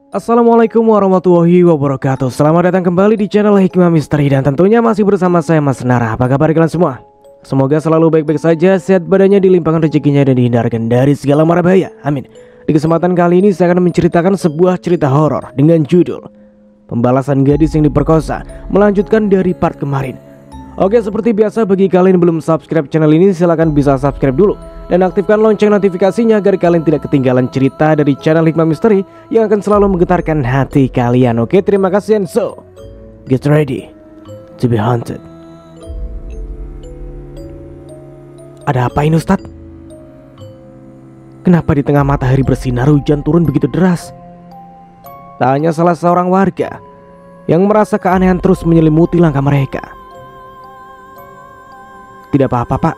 Assalamualaikum warahmatullahi wabarakatuh. Selamat datang kembali di channel Hikmah Misteri. Dan tentunya masih bersama saya Mas Nara. Apa kabar kalian semua? Semoga selalu baik-baik saja, sehat badannya, dilimpahkan rezekinya, dan dihindarkan dari segala mara bahaya. Amin. Di kesempatan kali ini saya akan menceritakan sebuah cerita horor dengan judul Pembalasan Gadis yang Diperkosa, melanjutkan dari part kemarin. Oke, seperti biasa bagi kalian yang belum subscribe channel ini, silahkan bisa subscribe dulu dan aktifkan lonceng notifikasinya agar kalian tidak ketinggalan cerita dari channel Hikmah Misteri yang akan selalu menggetarkan hati kalian. Oke, terima kasih, and so get ready to be haunted. Ada apa ini, Ustadz? Kenapa di tengah matahari bersinar hujan turun begitu deras? Tanya salah seorang warga yang merasa keanehan terus menyelimuti langkah mereka. Tidak apa-apa, Pak.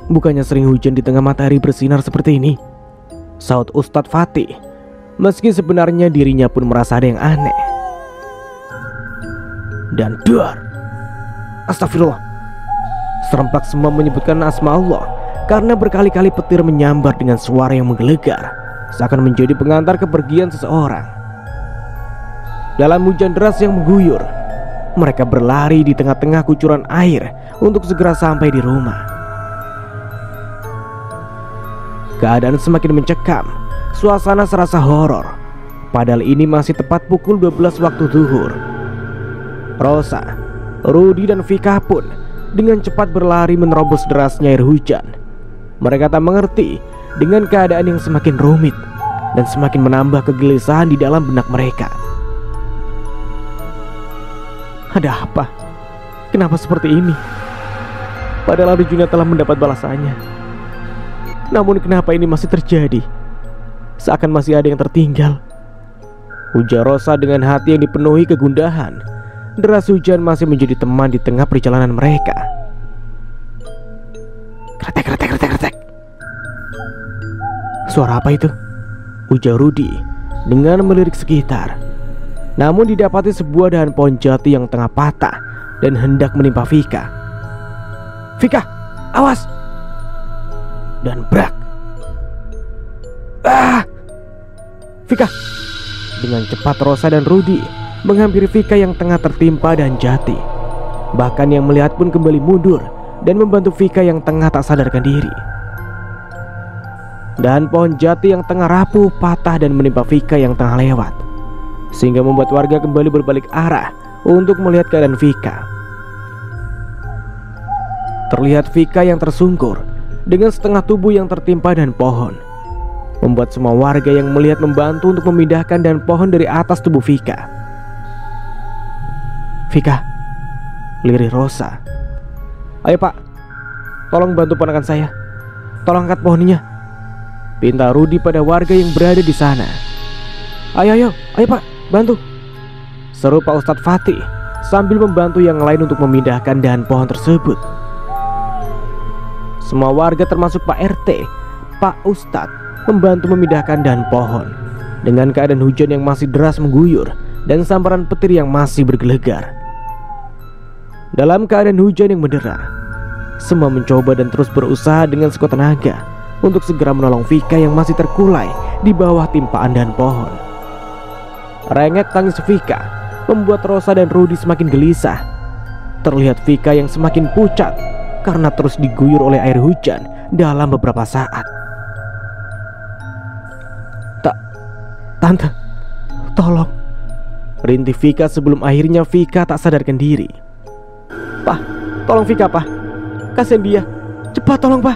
Bukannya sering hujan di tengah matahari bersinar seperti ini, saut Ustadz Fatih, meski sebenarnya dirinya pun merasa ada yang aneh. Dan duar, astagfirullah. Serempak semua menyebutkan asma Allah, karena berkali-kali petir menyambar dengan suara yang menggelegar, seakan menjadi pengantar kepergian seseorang. Dalam hujan deras yang mengguyur, mereka berlari di tengah-tengah kucuran air untuk segera sampai di rumah. Keadaan semakin mencekam, suasana serasa horor. Padahal ini masih tepat pukul 12 waktu zuhur. Rosa, Rudy, dan Vika pun dengan cepat berlari menerobos derasnya air hujan. Mereka tak mengerti dengan keadaan yang semakin rumit dan semakin menambah kegelisahan di dalam benak mereka. Ada apa? Kenapa seperti ini? Padahal Arjuna telah mendapat balasannya. Namun kenapa ini masih terjadi? Seakan masih ada yang tertinggal. Ujar Rosa dengan hati yang dipenuhi kegundahan. Deras hujan masih menjadi teman di tengah perjalanan mereka. Kretek, kretek, kretek, kretek. Suara apa itu? Ujar Rudy dengan melirik sekitar. Namun didapati sebuah dahan pohon jati yang tengah patah dan hendak menimpa Vika. Vika, awas! Dan brak. Vika! Dengan cepat Rosa dan Rudy menghampiri Vika yang tengah tertimpa dahan jati. Bahkan yang melihat pun kembali mundur dan membantu Vika yang tengah tak sadarkan diri. Dahan pohon jati yang tengah rapuh patah dan menimpa Vika yang tengah lewat, sehingga membuat warga kembali berbalik arah untuk melihat keadaan Vika. Terlihat Vika yang tersungkur dengan setengah tubuh yang tertimpa dahan pohon, membuat semua warga yang melihat membantu untuk memindahkan dahan pohon dari atas tubuh Vika. Vika, lirih Rosa. Ayo Pak, tolong bantu ponakan saya. Tolong angkat pohonnya, pinta Rudy pada warga yang berada di sana. Ayo Pak, bantu, seru Pak Ustadz Fatih sambil membantu yang lain untuk memindahkan dahan pohon tersebut. Semua warga termasuk Pak RT, Pak Ustadz membantu memindahkan dahan pohon. Dengan keadaan hujan yang masih deras mengguyur dan sambaran petir yang masih bergelegar. Dalam keadaan hujan yang mendera, semua mencoba dan terus berusaha dengan sekuat tenaga untuk segera menolong Vika yang masih terkulai di bawah timpaan dahan pohon. Rengek tangis Vika membuat Rosa dan Rudy semakin gelisah. Terlihat Vika yang semakin pucat karena terus diguyur oleh air hujan dalam beberapa saat. Tante, tolong, rintih Vika sebelum akhirnya Vika tak sadarkan diri. Pak, tolong Vika, Pak, kasihan dia, cepat tolong Pak,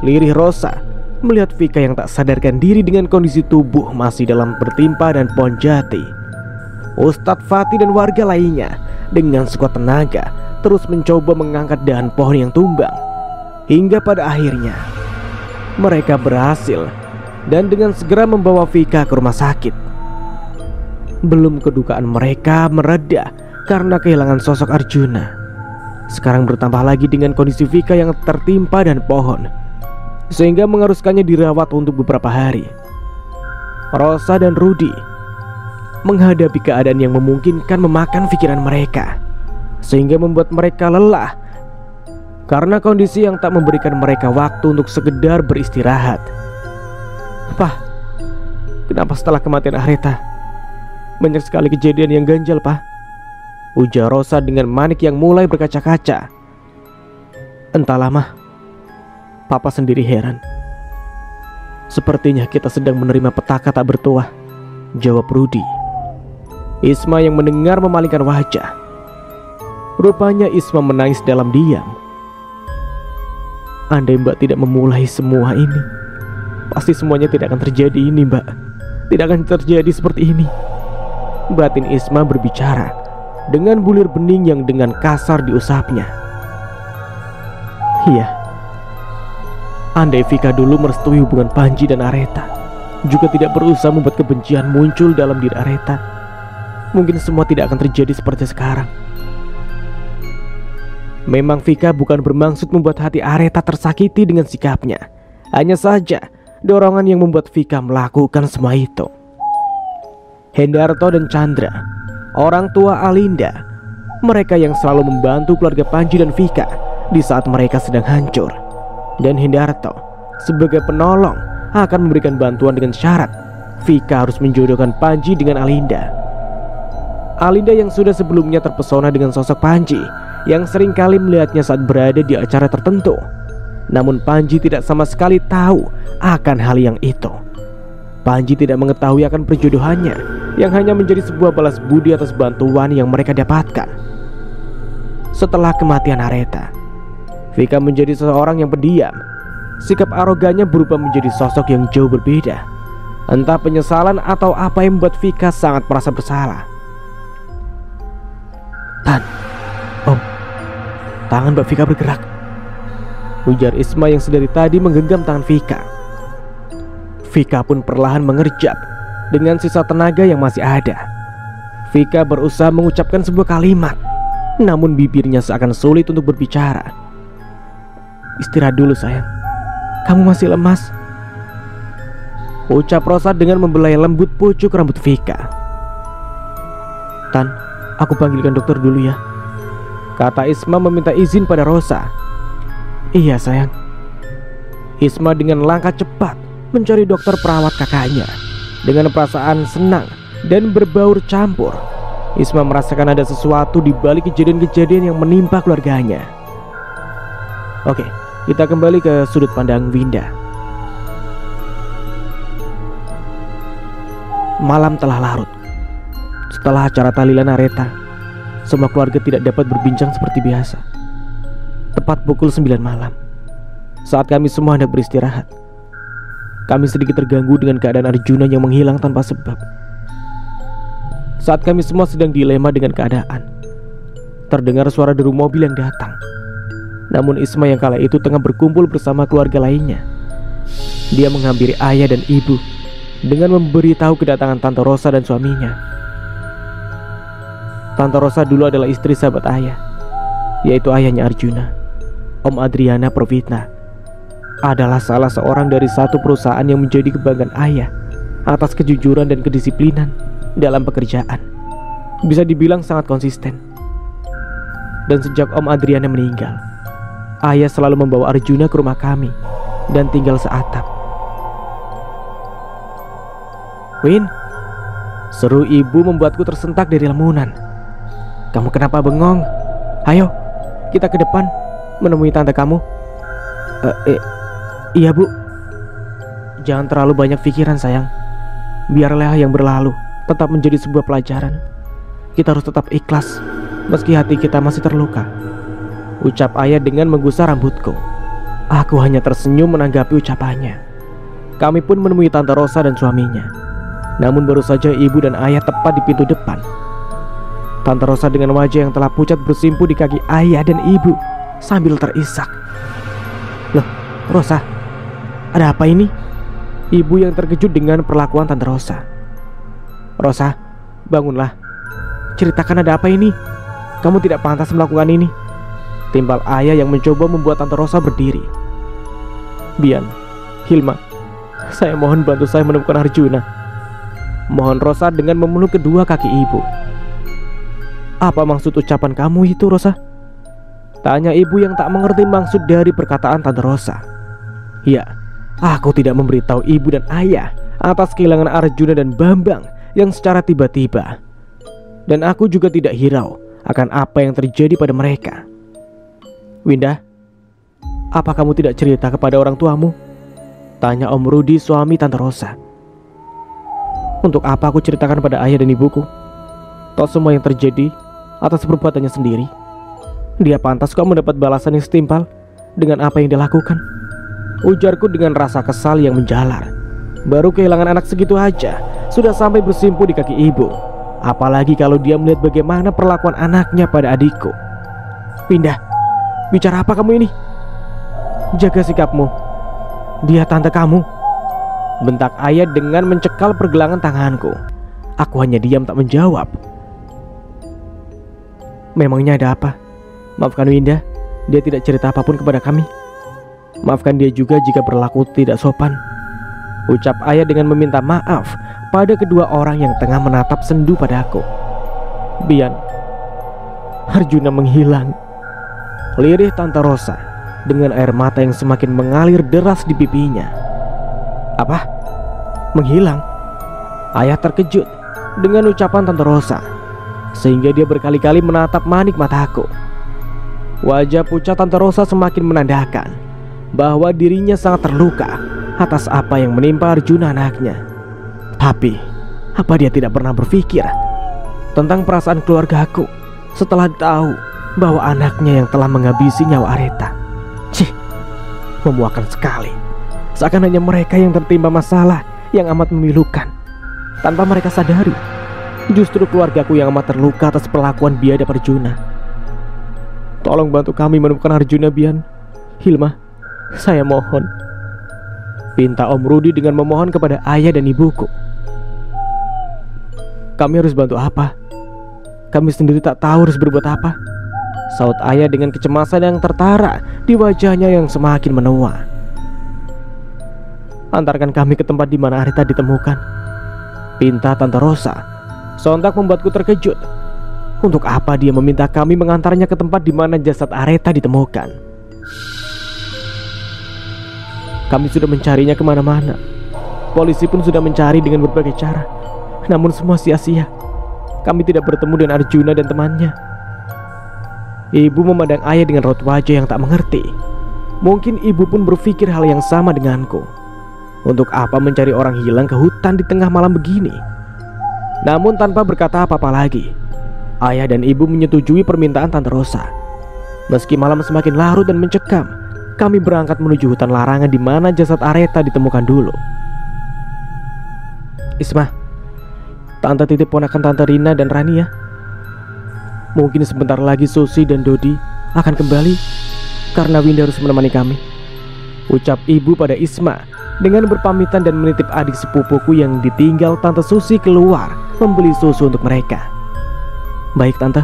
lirih Rosa melihat Vika yang tak sadarkan diri dengan kondisi tubuh masih dalam bertimpa dan pohon jati. Ustadz Fatih dan warga lainnya dengan sekuat tenaga terus mencoba mengangkat dahan pohon yang tumbang. Hingga pada akhirnya mereka berhasil dan dengan segera membawa Vika ke rumah sakit. Belum kedukaan mereka mereda karena kehilangan sosok Arjuna. Sekarang bertambah lagi dengan kondisi Vika yang tertimpa dan pohon, sehingga mengharuskannya dirawat untuk beberapa hari. Rosa dan Rudy menghadapi keadaan yang memungkinkan memakan pikiran mereka, sehingga membuat mereka lelah karena kondisi yang tak memberikan mereka waktu untuk sekedar beristirahat. Pak, Kenapa setelah kematian Ahreta banyak sekali kejadian yang ganjal, Pak? Ujar Rosa dengan manik yang mulai berkaca-kaca. Entahlah, Mah. Papa sendiri heran. Sepertinya kita sedang menerima petaka tak bertuah, jawab Rudi. Isma yang mendengar memalingkan wajah. Rupanya Isma menangis dalam diam. Andai Mbak tidak memulai semua ini, pasti semuanya tidak akan terjadi ini, Mbak. Tidak akan terjadi seperti ini. Batin Isma berbicara dengan bulir bening yang dengan kasar diusapnya. Iya, andai Vika dulu merestui hubungan Panji dan Ahreta, juga tidak berusaha membuat kebencian muncul dalam diri Ahreta, mungkin semua tidak akan terjadi seperti sekarang. Memang Vika bukan bermaksud membuat hati Ahreta tersakiti dengan sikapnya. Hanya saja dorongan yang membuat Vika melakukan semua itu. Hendarto dan Chandra, orang tua Alinda, mereka yang selalu membantu keluarga Panji dan Vika di saat mereka sedang hancur. Dan Hendarto sebagai penolong akan memberikan bantuan dengan syarat Vika harus menjodohkan Panji dengan Alinda. Alinda yang sudah sebelumnya terpesona dengan sosok Panji, yang seringkali melihatnya saat berada di acara tertentu. Namun Panji tidak sama sekali tahu akan hal yang itu. Panji tidak mengetahui akan perjodohannya, yang hanya menjadi sebuah balas budi atas bantuan yang mereka dapatkan. Setelah kematian Ahreta, Vika menjadi seseorang yang pendiam. Sikap arogannya berubah menjadi sosok yang jauh berbeda. Entah penyesalan atau apa yang membuat Vika sangat merasa bersalah. Tan, Om, tangan Mbak Vika bergerak, ujar Isma yang sedari tadi menggenggam tangan Vika. Vika pun perlahan mengerjap dengan sisa tenaga yang masih ada. Vika berusaha mengucapkan sebuah kalimat, namun bibirnya seakan sulit untuk berbicara. Istirahat dulu sayang, kamu masih lemas, ucap Rosa dengan membelai lembut pucuk rambut Vika. Tan, aku panggilkan dokter dulu ya, kata Isma meminta izin pada Rosa. Iya sayang. Isma dengan langkah cepat mencari dokter perawat kakaknya. Dengan perasaan senang dan berbaur campur, Isma merasakan ada sesuatu di balik kejadian-kejadian yang menimpa keluarganya. Oke, kita kembali ke sudut pandang Winda. Malam telah larut. Setelah acara tahlilan Ahreta, semua keluarga tidak dapat berbincang seperti biasa. Tepat pukul 9 malam, saat kami semua hendak beristirahat, kami sedikit terganggu dengan keadaan Arjuna yang menghilang tanpa sebab. Saat kami semua sedang dilema dengan keadaan, terdengar suara deru mobil yang datang. Namun Isma yang kala itu tengah berkumpul bersama keluarga lainnya. Dia menghampiri ayah dan ibu dengan memberitahu kedatangan Tante Rosa dan suaminya. Tante Rosa dulu adalah istri sahabat ayah, yaitu ayahnya Arjuna. Om Adriana Provitna adalah salah seorang dari satu perusahaan yang menjadi kebanggaan ayah atas kejujuran dan kedisiplinan dalam pekerjaan. Bisa dibilang sangat konsisten. Dan sejak Om Adriana meninggal, ayah selalu membawa Arjuna ke rumah kami dan tinggal seatap. Win, seru ibu membuatku tersentak dari lamunan. Kamu kenapa bengong? Ayo, kita ke depan menemui tante kamu. Iya bu. Jangan terlalu banyak pikiran sayang. Biarlah yang berlalu tetap menjadi sebuah pelajaran. Kita harus tetap ikhlas meski hati kita masih terluka, ucap ayah dengan menggusar rambutku. Aku hanya tersenyum menanggapi ucapannya. Kami pun menemui Tante Rosa dan suaminya. Namun baru saja ibu dan ayah tepat di pintu depan. Tante Rosa dengan wajah yang telah pucat bersimpu di kaki ayah dan ibu sambil terisak. Loh, Rosa, ada apa ini? Ibu yang terkejut dengan perlakuan Tante Rosa. Rosa, bangunlah. Ceritakan ada apa ini? Kamu tidak pantas melakukan ini, timpal ayah yang mencoba membuat Tante Rosa berdiri. Bian, Hilma, saya mohon bantu saya menemukan Arjuna, mohon Rosa dengan memeluk kedua kaki ibu. Apa maksud ucapan kamu itu, Rosa? Tanya ibu yang tak mengerti maksud dari perkataan Tante Rosa. Ya, aku tidak memberitahu ibu dan ayah atas kehilangan Arjuna dan Bambang yang secara tiba-tiba. Dan aku juga tidak hirau akan apa yang terjadi pada mereka. Winda, apa kamu tidak cerita kepada orang tuamu? Tanya Om Rudi, suami Tante Rosa. Untuk apa aku ceritakan pada ayah dan ibuku? Toh semua yang terjadi atas perbuatannya sendiri. Dia pantas kok mendapat balasan yang setimpal dengan apa yang dia lakukan. Ujarku dengan rasa kesal yang menjalar. Baru kehilangan anak segitu aja sudah sampai bersimpu di kaki ibu. Apalagi kalau dia melihat bagaimana perlakuan anaknya pada adikku. Winda, bicara apa kamu ini? Jaga sikapmu. Dia tante kamu. Bentak ayah dengan mencekal pergelangan tanganku. Aku hanya diam tak menjawab. Memangnya ada apa? Maafkan Winda, dia tidak cerita apapun kepada kami. Maafkan dia juga jika berlaku tidak sopan. Ucap ayah dengan meminta maaf pada kedua orang yang tengah menatap sendu padaku. Bian, Arjuna menghilang. Lirih Tante Rosa dengan air mata yang semakin mengalir deras di pipinya. Apa? Menghilang? Ayah terkejut dengan ucapan Tante Rosa, sehingga dia berkali-kali menatap manik mataku. Wajah pucat Tante Rosa semakin menandakan bahwa dirinya sangat terluka atas apa yang menimpa Arjuna anaknya. Tapi, apa dia tidak pernah berpikir tentang perasaan keluargaku setelah tahu bahwa anaknya yang telah menghabisi nyawa Areta? Cih, memuakkan sekali. Seakan hanya mereka yang tertimpa masalah yang amat memilukan, tanpa mereka sadari justru keluargaku yang amat terluka atas perlakuan biadab Arjuna. Tolong bantu kami menemukan Arjuna, Bian. Hilma, saya mohon. Pinta Om Rudi dengan memohon kepada ayah dan ibuku. Kami harus bantu apa? Kami sendiri tak tahu harus berbuat apa, saut ayah dengan kecemasan yang tertara di wajahnya yang semakin menua. Antarkan kami ke tempat di mana Areta ditemukan, pinta Tante Rosa. Sontak membuatku terkejut. Untuk apa dia meminta kami mengantarnya ke tempat di mana jasad Areta ditemukan? Kami sudah mencarinya kemana-mana. Polisi pun sudah mencari dengan berbagai cara, namun semua sia-sia. Kami tidak bertemu dengan Arjuna dan temannya. Ibu memandang ayah dengan raut wajah yang tak mengerti. Mungkin ibu pun berpikir hal yang sama denganku. Untuk apa mencari orang hilang ke hutan di tengah malam begini? Namun tanpa berkata apa-apa lagi, ayah dan ibu menyetujui permintaan Tante Rosa. Meski malam semakin larut dan mencekam, kami berangkat menuju hutan larangan di mana jasad Areta ditemukan dulu. Isma, Tante titip ponakan Tante Rina dan Rani ya. Mungkin sebentar lagi Susi dan Dodi akan kembali karena Winda harus menemani kami. Ucap ibu pada Isma dengan berpamitan dan menitip adik sepupuku yang ditinggal Tante Susi keluar membeli susu untuk mereka. Baik Tante.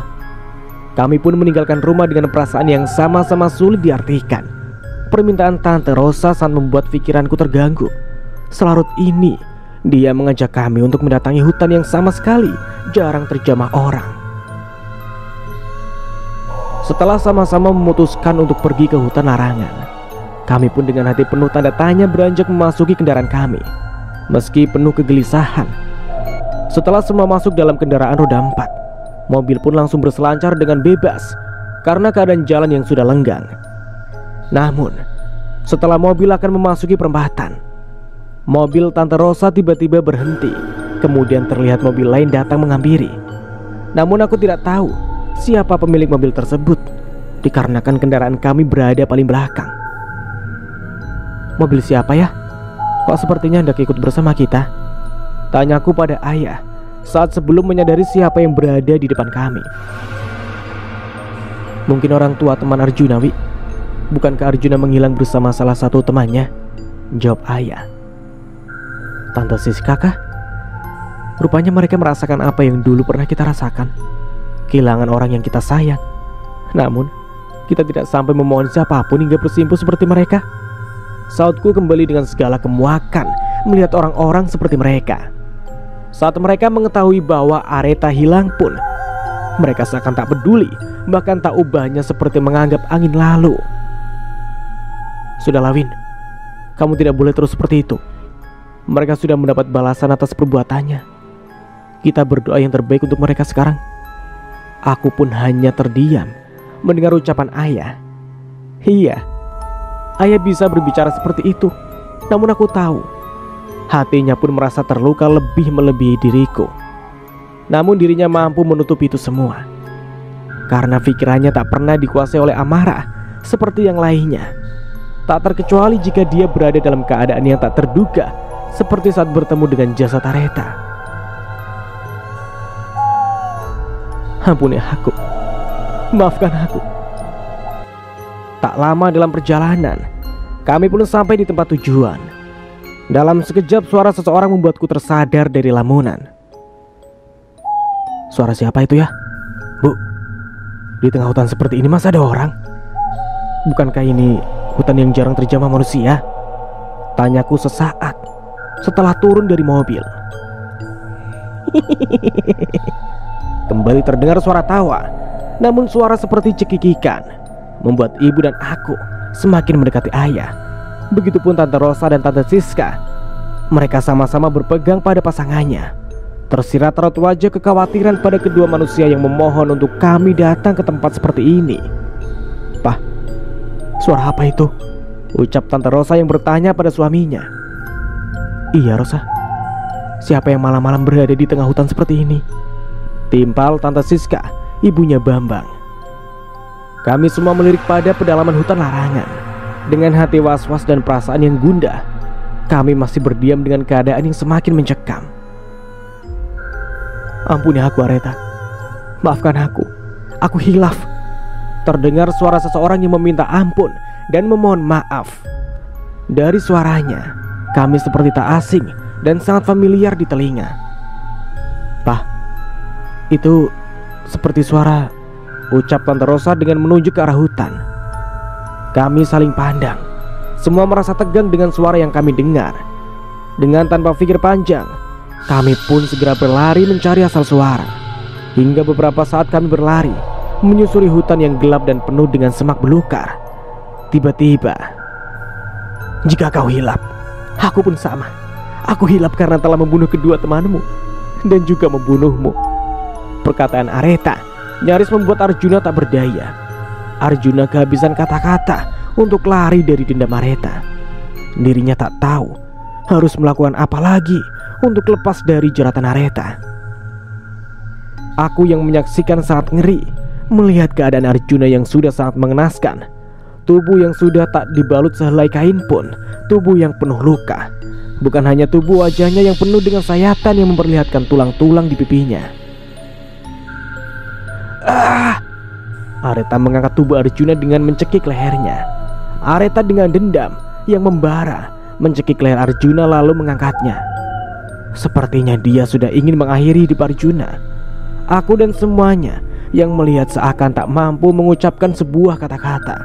Kami pun meninggalkan rumah dengan perasaan yang sama-sama sulit diartikan. Permintaan Tante Rosa sangat membuat pikiranku terganggu. Selarut ini dia mengajak kami untuk mendatangi hutan yang sama sekali jarang terjamah orang. Setelah sama-sama memutuskan untuk pergi ke hutan larangan, kami pun dengan hati penuh tanda tanya beranjak memasuki kendaraan kami. Meski penuh kegelisahan, setelah semua masuk dalam kendaraan roda 4, mobil pun langsung berselancar dengan bebas karena keadaan jalan yang sudah lenggang. Namun, setelah mobil akan memasuki perempatan, mobil Tante Rosa tiba-tiba berhenti. Kemudian terlihat mobil lain datang menghampiri. Namun aku tidak tahu siapa pemilik mobil tersebut, dikarenakan kendaraan kami berada paling belakang. Mobil siapa ya? Kok sepertinya hendak ikut bersama kita? Tanyaku pada ayah saat sebelum menyadari siapa yang berada di depan kami. Mungkin orang tua teman Arjuna, Wi. Bukankah Arjuna menghilang bersama salah satu temannya? Jawab ayah. Tante Siska kah? Rupanya mereka merasakan apa yang dulu pernah kita rasakan, kehilangan orang yang kita sayang. Namun kita tidak sampai memohon siapapun hingga bersimpuh seperti mereka. Sautku kembali dengan segala kemuakan melihat orang-orang seperti mereka. Saat mereka mengetahui bahwa Areta hilang pun, mereka seakan tak peduli, bahkan tak ubahnya seperti menganggap angin lalu. Sudahlah Win, kamu tidak boleh terus seperti itu. Mereka sudah mendapat balasan atas perbuatannya. Kita berdoa yang terbaik untuk mereka sekarang. Aku pun hanya terdiam mendengar ucapan ayah. Iya, ayah bisa berbicara seperti itu. Namun aku tahu hatinya pun merasa terluka lebih melebihi diriku. Namun dirinya mampu menutupi itu semua karena pikirannya tak pernah dikuasai oleh amarah seperti yang lainnya. Tak terkecuali jika dia berada dalam keadaan yang tak terduga, seperti saat bertemu dengan jasad Aretha. Ampuni aku, maafkan aku. Tak lama dalam perjalanan, kami pun sampai di tempat tujuan. Dalam sekejap suara seseorang membuatku tersadar dari lamunan. Suara siapa itu ya? Bu, di tengah hutan seperti ini masa ada orang? Bukankah ini hutan yang jarang terjamah manusia? Tanyaku sesaat setelah turun dari mobil. Kembali terdengar suara tawa, namun suara seperti cekikikan membuat ibu dan aku semakin mendekati ayah. Begitupun Tante Rosa dan Tante Siska. Mereka sama-sama berpegang pada pasangannya. Tersirat raut wajah kekhawatiran pada kedua manusia yang memohon untuk kami datang ke tempat seperti ini. "Pak, suara apa itu?" ucap Tante Rosa yang bertanya pada suaminya. "Iya Rosa, siapa yang malam-malam berada di tengah hutan seperti ini?" timpal Tante Siska, ibunya Bambang. Kami semua melirik pada pedalaman hutan larangan. Dengan hati was-was dan perasaan yang gundah, kami masih berdiam dengan keadaan yang semakin mencekam. "Ampuni aku Aretha, maafkan aku hilaf." Terdengar suara seseorang yang meminta ampun dan memohon maaf. Dari suaranya, kami seperti tak asing dan sangat familiar di telinga. "Pak, itu seperti suara," ucap Tante Rosa dengan menunjuk ke arah hutan. Kami saling pandang. Semua merasa tegang dengan suara yang kami dengar. Dengan tanpa pikir panjang, kami pun segera berlari mencari asal suara. Hingga beberapa saat kami berlari menyusuri hutan yang gelap dan penuh dengan semak belukar. Tiba-tiba, "Jika kau hilap, aku pun sama. Aku hilap karena telah membunuh kedua temanmu dan juga membunuhmu." Perkataan Aretha nyaris membuat Arjuna tak berdaya. Arjuna kehabisan kata-kata untuk lari dari dendam Aretha. Dirinya tak tahu harus melakukan apa lagi untuk lepas dari jeratan Aretha. Aku yang menyaksikan sangat ngeri melihat keadaan Arjuna yang sudah sangat mengenaskan. Tubuh yang sudah tak dibalut sehelai kain pun tubuh yang penuh luka. Bukan hanya tubuh wajahnya yang penuh dengan sayatan yang memperlihatkan tulang-tulang di pipinya. Aretha mengangkat tubuh Arjuna dengan mencekik lehernya. Aretha dengan dendam yang membara mencekik leher Arjuna lalu mengangkatnya. Sepertinya dia sudah ingin mengakhiri hidup Arjuna. Aku dan semuanya yang melihat seakan tak mampu mengucapkan sebuah kata-kata.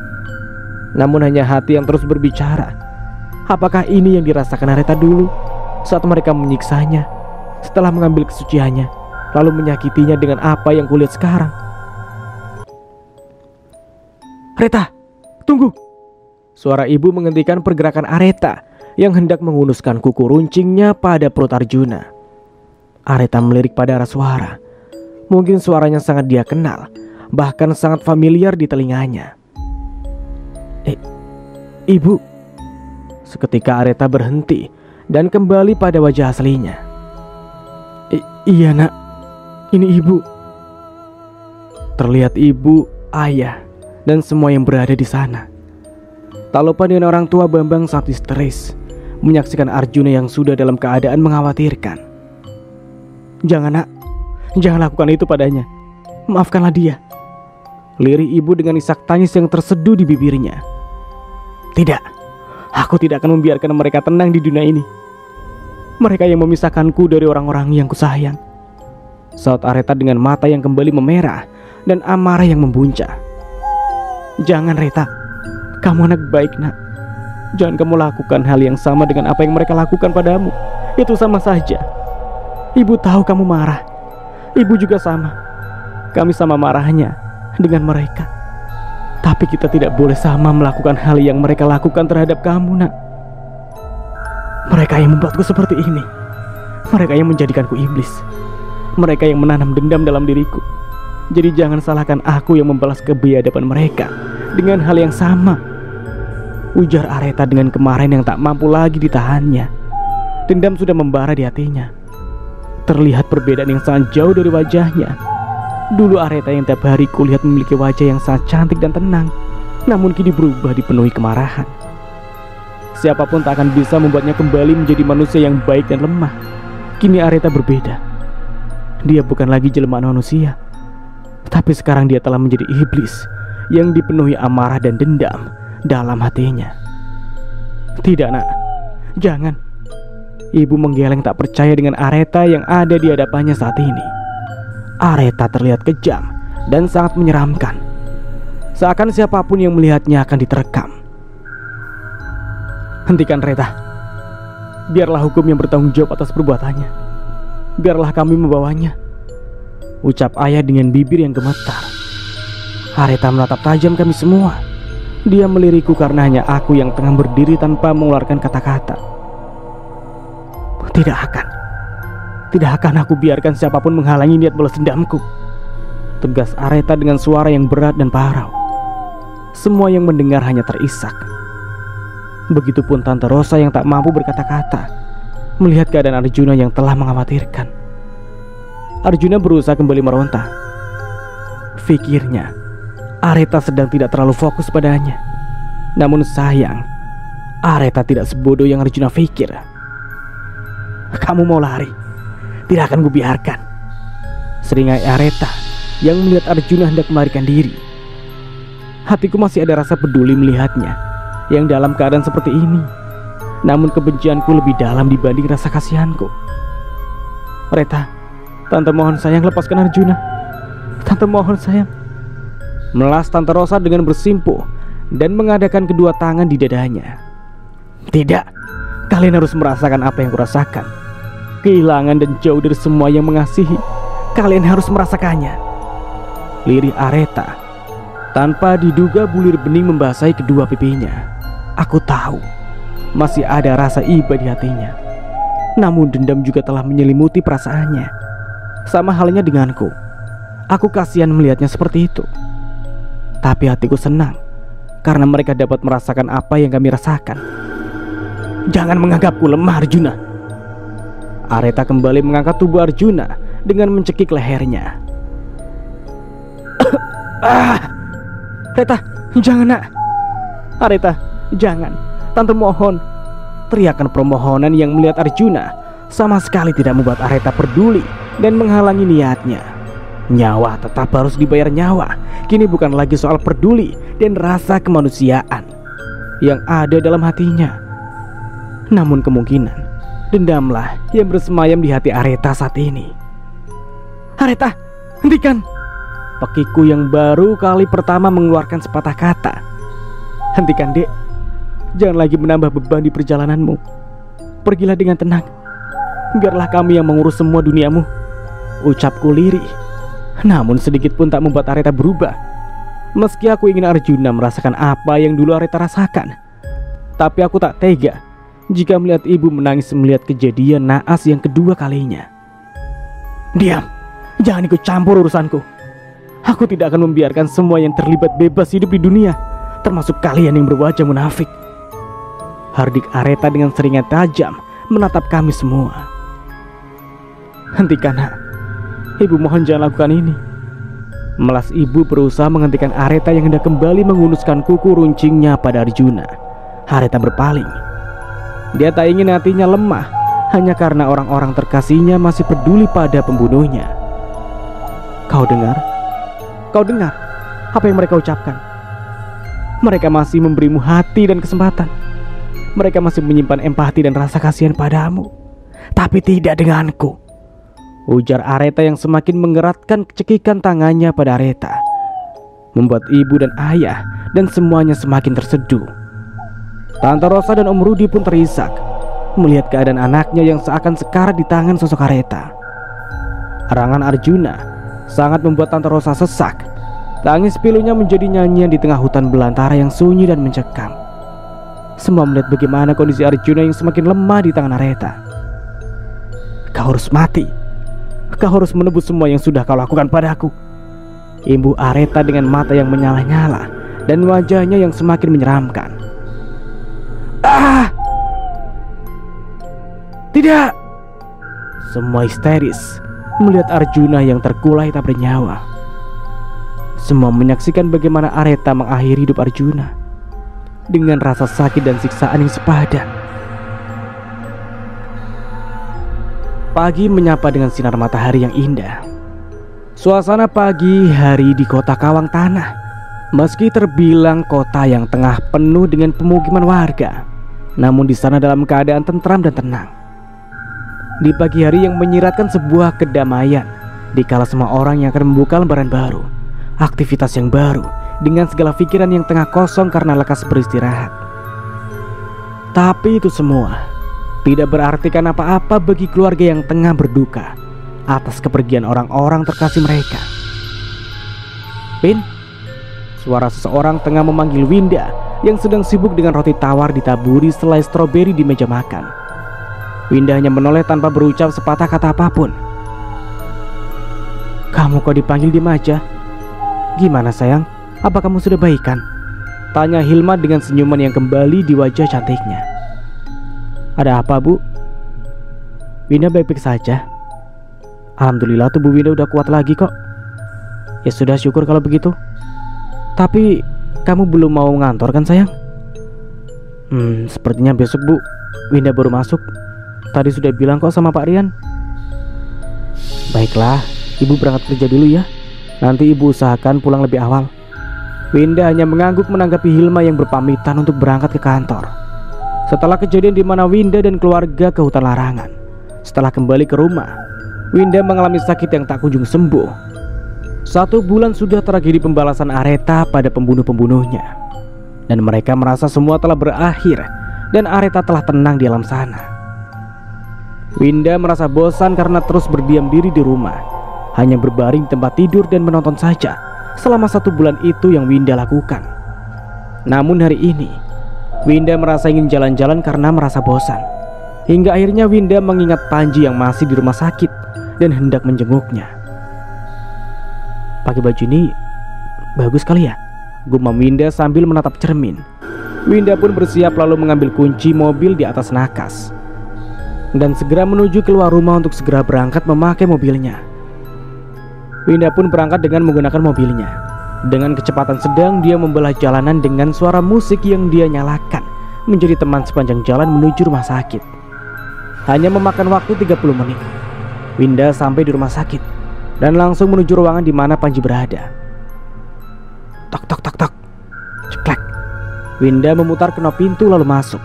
Namun hanya hati yang terus berbicara. Apakah ini yang dirasakan Aretha dulu saat mereka menyiksanya, setelah mengambil kesuciannya lalu menyakitinya dengan apa yang kulihat sekarang? "Aretha, tunggu!" Suara ibu menghentikan pergerakan Aretha yang hendak menghunuskan kuku runcingnya pada perut Arjuna. Aretha melirik pada arah suara. Mungkin suaranya sangat dia kenal, bahkan sangat familiar di telinganya. Ibu." Seketika Aretha berhenti dan kembali pada wajah aslinya. Iya nak, ini ibu." Terlihat ibu, ayah, dan semua yang berada di sana. Tak lupa dengan orang tua Bambang sangat histeris menyaksikan Arjuna yang sudah dalam keadaan mengkhawatirkan. "Jangan nak, jangan lakukan itu padanya. Maafkanlah dia." Lirih ibu dengan isak tangis yang terseduh di bibirnya. "Tidak, aku tidak akan membiarkan mereka tenang di dunia ini. Mereka yang memisahkanku dari orang-orang yang kusayang." Saut Aretha dengan mata yang kembali memerah dan amarah yang membuncah. "Jangan Retha, kamu anak baik nak. Jangan kamu lakukan hal yang sama dengan apa yang mereka lakukan padamu. Itu sama saja. Ibu tahu kamu marah. Ibu juga sama. Kami sama marahnya dengan mereka. Tapi kita tidak boleh sama melakukan hal yang mereka lakukan terhadap kamu nak. Mereka yang membuatku seperti ini. Mereka yang menjadikanku iblis. Mereka yang menanam dendam dalam diriku. Jadi jangan salahkan aku yang membalas kebiadaban mereka dengan hal yang sama. Ujar Aretha dengan kemarahan yang tak mampu lagi ditahannya. Dendam sudah membara di hatinya. Terlihat perbedaan yang sangat jauh dari wajahnya. Dulu Aretha yang tiap hari kulihat memiliki wajah yang sangat cantik dan tenang, namun kini berubah dipenuhi kemarahan. Siapapun tak akan bisa membuatnya kembali menjadi manusia yang baik dan lemah. Kini Aretha berbeda. Dia bukan lagi jelmaan manusia, tapi sekarang dia telah menjadi iblis yang dipenuhi amarah dan dendam dalam hatinya. Tidak, nak, jangan. Ibu menggeleng tak percaya dengan Aretha yang ada di hadapannya saat ini. Aretha terlihat kejam dan sangat menyeramkan. Seakan siapapun yang melihatnya akan diterkam. Hentikan, Aretha. Biarlah hukum yang bertanggung jawab atas perbuatannya. Biarlah kami membawanya, ucap ayah dengan bibir yang gemetar. Aretha menatap tajam kami semua. Dia melirikku karena hanya aku yang tengah berdiri tanpa mengeluarkan kata-kata. Tidak akan aku biarkan siapapun menghalangi niat balas dendamku, tegas Aretha dengan suara yang berat dan parau. Semua yang mendengar hanya terisak. Begitupun Tante Rosa yang tak mampu berkata-kata melihat keadaan Arjuna yang telah mengkhawatirkan. Arjuna berusaha kembali meronta. Fikirnya, Aretha sedang tidak terlalu fokus padanya. Namun sayang, Aretha tidak sebodoh yang Arjuna pikir. Kamu mau lari? Tidak akan kubiarkan, seringai Aretha yang melihat Arjuna hendak melarikan diri. Hatiku masih ada rasa peduli melihatnya yang dalam keadaan seperti ini. Namun kebencianku lebih dalam dibanding rasa kasihanku. Aretha, Tante mohon sayang, lepaskan Arjuna. Tante mohon sayang, melas Tante Rosa dengan bersimpuh dan mengadakan kedua tangan di dadanya. Tidak, kalian harus merasakan apa yang kurasakan. Kehilangan dan jauh dari semua yang mengasihi. Kalian harus merasakannya, lirih Aretha. Tanpa diduga bulir bening membasahi kedua pipinya. Aku tahu masih ada rasa iba di hatinya. Namun dendam juga telah menyelimuti perasaannya. Sama halnya denganku. Aku kasihan melihatnya seperti itu. Tapi hatiku senang karena mereka dapat merasakan apa yang kami rasakan. Jangan menganggapku lemah, Arjuna. Aretha kembali mengangkat tubuh Arjuna dengan mencekik lehernya. Aretha, jangan, nak. Aretha, jangan. Tante mohon. Teriakan permohonan yang melihat Arjuna sama sekali tidak membuat Aretha peduli dan menghalangi niatnya. Nyawa tetap harus dibayar nyawa. Kini bukan lagi soal peduli dan rasa kemanusiaan yang ada dalam hatinya. Namun kemungkinan dendamlah yang bersemayam di hati Aretha saat ini. Aretha, hentikan! Pekiku yang baru kali pertama mengeluarkan sepatah kata. Hentikan, Dek. Jangan lagi menambah beban di perjalananmu. Pergilah dengan tenang. Biarlah kami yang mengurus semua duniamu, ucapku lirih. Namun sedikit pun tak membuat Aretha berubah. Meski aku ingin Arjuna merasakan apa yang dulu Aretha rasakan, tapi aku tak tega jika melihat ibu menangis melihat kejadian naas yang kedua kalinya. Diam, jangan ikut campur urusanku. Aku tidak akan membiarkan semua yang terlibat bebas hidup di dunia, termasuk kalian yang berwajah munafik. Hardik Aretha dengan seringai tajam menatap kami semua. Hentikan, nak. Ibu mohon jangan lakukan ini. Melas ibu berusaha menghentikan Aretha yang hendak kembali menghunuskan kuku runcingnya pada Arjuna. Aretha berpaling. Dia tak ingin hatinya lemah hanya karena orang-orang terkasihnya masih peduli pada pembunuhnya. Kau dengar? Kau dengar apa yang mereka ucapkan? Mereka masih memberimu hati dan kesempatan. Mereka masih menyimpan empati dan rasa kasihan padamu, tapi tidak denganku, ujar Aretha yang semakin mengeratkan cekikan tangannya pada Aretha. Membuat ibu dan ayah dan semuanya semakin terseduh. Tante Rosa dan Om Rudi pun terisak melihat keadaan anaknya yang seakan sekarat di tangan sosok Aretha. Arangan Arjuna sangat membuat Tante Rosa sesak. Tangis pilunya menjadi nyanyian di tengah hutan belantara yang sunyi dan mencekam. Semua melihat bagaimana kondisi Arjuna yang semakin lemah di tangan Areta. Kau harus mati. Kau harus menebus semua yang sudah kau lakukan padaku. Imbuh Areta dengan mata yang menyala-nyala dan wajahnya yang semakin menyeramkan. Ah! Tidak! Semua histeris melihat Arjuna yang terkulai tak bernyawa. Semua menyaksikan bagaimana Areta mengakhiri hidup Arjuna dengan rasa sakit dan siksaan yang sepadan. Pagi menyapa dengan sinar matahari yang indah. Suasana pagi hari di kota Kawang Tanah, meski terbilang kota yang tengah penuh dengan pemukiman warga, namun di sana dalam keadaan tentram dan tenang. Di pagi hari yang menyiratkan sebuah kedamaian, dikala semua orang yang akan membuka lembaran baru, aktivitas yang baru, dengan segala pikiran yang tengah kosong karena lekas beristirahat. Tapi itu semua tidak berartikan apa-apa bagi keluarga yang tengah berduka atas kepergian orang-orang terkasih mereka. Pin, suara seseorang tengah memanggil Winda yang sedang sibuk dengan roti tawar ditaburi selai stroberi di meja makan. Winda hanya menoleh tanpa berucap sepatah kata apapun. Kamu kok dipanggil di aja? Gimana sayang? Apa kamu sudah baikan? Tanya Hilma dengan senyuman yang kembali di wajah cantiknya. Ada apa, Bu? Winda baik-baik saja. Alhamdulillah tubuh Winda udah kuat lagi kok. Ya sudah, syukur kalau begitu. Tapi kamu belum mau ngantor kan sayang? Sepertinya besok, Bu. Winda baru masuk. Tadi sudah bilang kok sama Pak Rian. Baiklah, Ibu berangkat kerja dulu ya. Nanti Ibu usahakan pulang lebih awal. Winda hanya mengangguk menanggapi Hilma yang berpamitan untuk berangkat ke kantor. Setelah kejadian di mana Winda dan keluarga ke hutan larangan, setelah kembali ke rumah, Winda mengalami sakit yang tak kunjung sembuh. 1 bulan sudah tragedi pembalasan Areta pada pembunuh-pembunuhnya, dan mereka merasa semua telah berakhir dan Areta telah tenang di alam sana. Winda merasa bosan karena terus berdiam diri di rumah, hanya berbaring di tempat tidur dan menonton saja selama 1 bulan itu yang Winda lakukan. Namun hari ini Winda merasa ingin jalan-jalan karena merasa bosan. Hingga akhirnya Winda mengingat Panji yang masih di rumah sakit dan hendak menjenguknya. Pakai baju ini bagus kali ya, gumam Winda sambil menatap cermin. Winda pun bersiap lalu mengambil kunci mobil di atas nakas dan segera menuju keluar rumah untuk segera berangkat memakai mobilnya. Winda pun berangkat dengan menggunakan mobilnya. Dengan kecepatan sedang dia membelah jalanan dengan suara musik yang dia nyalakan menjadi teman sepanjang jalan menuju rumah sakit. Hanya memakan waktu 30 menit. Winda sampai di rumah sakit dan langsung menuju ruangan di mana Panji berada. Tok tok tok tok. Ceklek. Winda memutar knop pintu lalu masuk.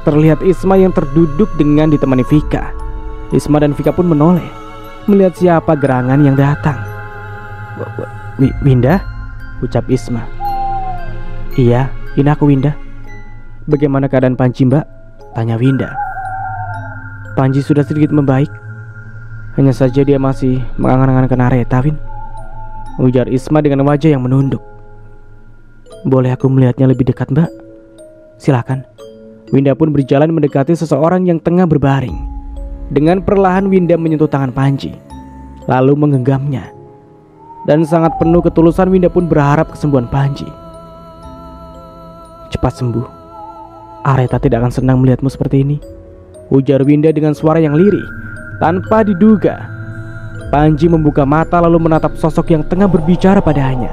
Terlihat Isma yang terduduk dengan ditemani Vika. Isma dan Vika pun menoleh melihat siapa gerangan yang datang. Winda? Ucap Isma. Iya, ini aku Winda. Bagaimana keadaan Panji, Mbak? Tanya Winda. Panji sudah sedikit membaik. Hanya saja dia masih mengangan-angankan Areta, Win. Ujar Isma dengan wajah yang menunduk. Boleh aku melihatnya lebih dekat, Mbak? Silakan. Winda pun berjalan mendekati seseorang yang tengah berbaring. Dengan perlahan Winda menyentuh tangan Panji, lalu menggenggamnya. Dan sangat penuh ketulusan Winda pun berharap kesembuhan Panji. Cepat sembuh. Areta tidak akan senang melihatmu seperti ini, ujar Winda dengan suara yang lirih. Tanpa diduga, Panji membuka mata lalu menatap sosok yang tengah berbicara padanya.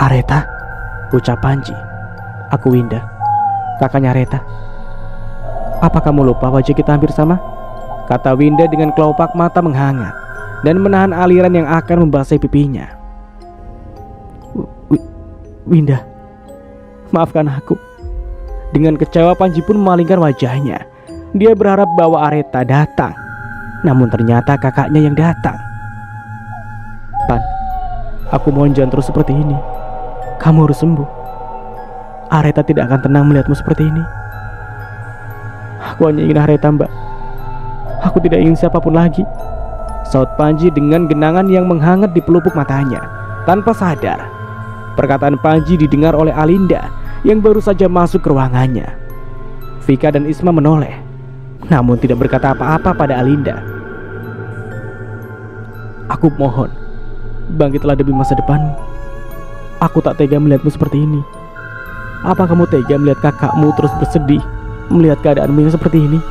Areta, ucap Panji. Aku Winda, kakaknya Areta. Apa kamu lupa wajah kita hampir sama? Kata Winda dengan kelopak mata menghangat dan menahan aliran yang akan membasahi pipinya. Winda, maafkan aku. Dengan kecewa Panji pun memalingkan wajahnya. Dia berharap bahwa Areta datang, namun ternyata kakaknya yang datang. Pan, aku mohon jangan terus seperti ini. Kamu harus sembuh. Areta tidak akan tenang melihatmu seperti ini. Aku hanya ingin Areta, Mbak. Aku tidak ingin siapapun lagi, saut Panji dengan genangan yang menghangat di pelupuk matanya. Tanpa sadar, Perkataan Panji didengar oleh Alinda yang baru saja masuk ke ruangannya. Vika dan Isma menoleh, namun tidak berkata apa-apa pada Alinda. Aku mohon, bangkitlah demi masa depanmu. Aku tak tega melihatmu seperti ini. Apa kamu tega melihat kakakmu terus bersedih melihat keadaanmu yang seperti ini?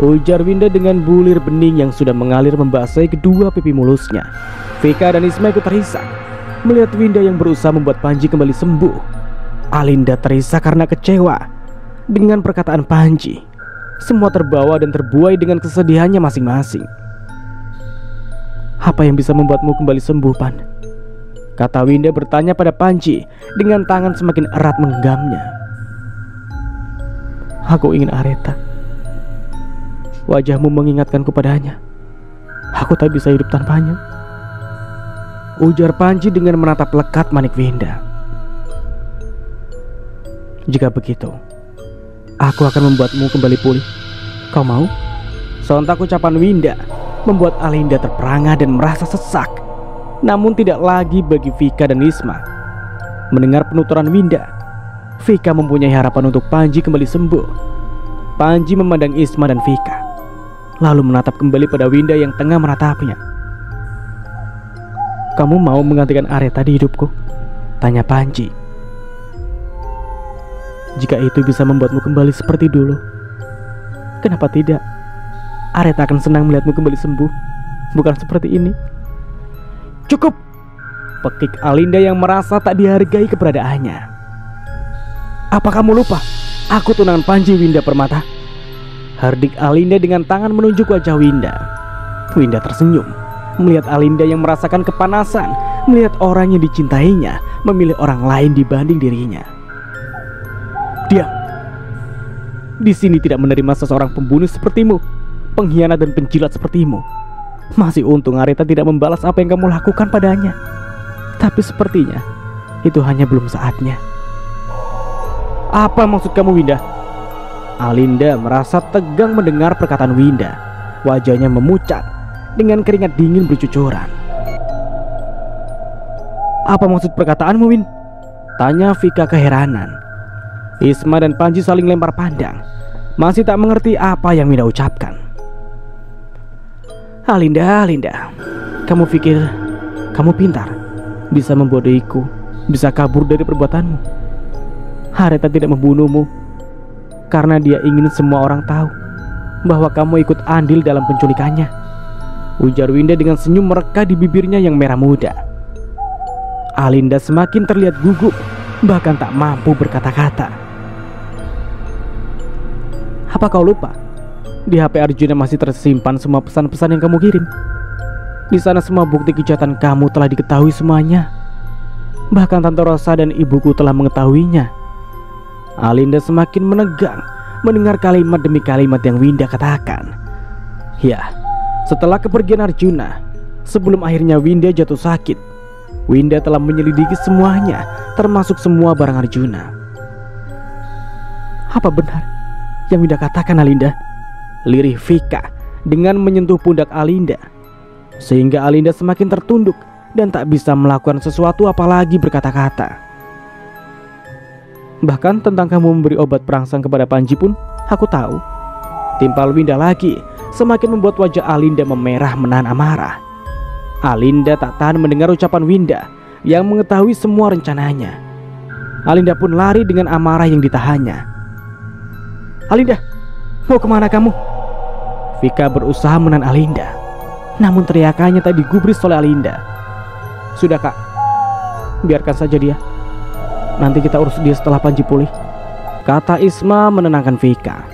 Ujar Winda dengan bulir bening yang sudah mengalir membasahi kedua pipi mulusnya. Vika dan Isma ikut terisak melihat Winda yang berusaha membuat Panji kembali sembuh. Alinda terisak karena kecewa dengan perkataan Panji. Semua terbawa dan terbuai dengan kesedihannya masing-masing. Apa yang bisa membuatmu kembali sembuh, Pan? Kata Winda bertanya pada Panji dengan tangan semakin erat menggenggamnya. Aku ingin Areta. Wajahmu mengingatkanku padanya. Aku tak bisa hidup tanpanya. Ujar Panji dengan menatap lekat manik Winda. Jika begitu, aku akan membuatmu kembali pulih. Kau mau? Sontak ucapan Winda membuat Alinda terperangah dan merasa sesak. Namun tidak lagi bagi Vika dan Isma. Mendengar penuturan Winda, Vika mempunyai harapan untuk Panji kembali sembuh. Panji memandang Isma dan Vika, lalu menatap kembali pada Winda yang tengah menatapnya. Kamu mau menggantikan Areta di hidupku? Tanya Panji. Jika itu bisa membuatmu kembali seperti dulu, kenapa tidak? Areta akan senang melihatmu kembali sembuh, bukan seperti ini. Cukup! Pekik Alinda yang merasa tak dihargai keberadaannya. Apa kamu lupa? Aku tunangan Panji, Winda Permata. Hardik Alinda dengan tangan menunjuk wajah Winda. Winda tersenyum melihat Alinda yang merasakan kepanasan melihat orang yang dicintainya memilih orang lain dibanding dirinya. Diam. Di sini tidak menerima seseorang pembunuh sepertimu, pengkhianat dan penjilat sepertimu. Masih untung Areta tidak membalas apa yang kamu lakukan padanya. Tapi sepertinya itu hanya belum saatnya. Apa maksud kamu, Winda? Alinda merasa tegang mendengar perkataan Winda. Wajahnya memucat dengan keringat dingin bercucuran. Apa maksud perkataanmu, Win? Tanya Vika keheranan. Isma dan Panji saling lempar pandang, masih tak mengerti apa yang Winda ucapkan. Alinda, kamu pikir kamu pintar, bisa membodohiku, bisa kabur dari perbuatanmu. Areta tidak membunuhmu karena dia ingin semua orang tahu bahwa kamu ikut andil dalam penculikannya. Ujar Winda dengan senyum mereka di bibirnya yang merah muda. Alinda semakin terlihat gugup, bahkan tak mampu berkata-kata. Apa kau lupa? Di HP Arjuna masih tersimpan semua pesan-pesan yang kamu kirim. Di sana semua bukti kejahatan kamu telah diketahui semuanya. Bahkan Tante Rosa dan ibuku telah mengetahuinya. Alinda semakin menegang mendengar kalimat demi kalimat yang Winda katakan. Ya, setelah kepergian Arjuna, sebelum akhirnya Winda jatuh sakit, Winda telah menyelidiki semuanya, termasuk semua barang Arjuna. Apa benar yang Winda katakan, Alinda? Lirih Vika dengan menyentuh pundak Alinda, sehingga Alinda semakin tertunduk dan tak bisa melakukan sesuatu apalagi berkata-kata. Bahkan tentang kamu memberi obat perangsang kepada Panji pun aku tahu. Timpal Winda lagi, semakin membuat wajah Alinda memerah menahan amarah. Alinda tak tahan mendengar ucapan Winda yang mengetahui semua rencananya. Alinda pun lari dengan amarah yang ditahannya. Alinda, mau kemana kamu? Vika berusaha menahan Alinda, namun teriakannya tak digubris oleh Alinda. Sudah kak, biarkan saja dia. Nanti kita urus dia setelah Panji pulih, kata Isma menenangkan Vika.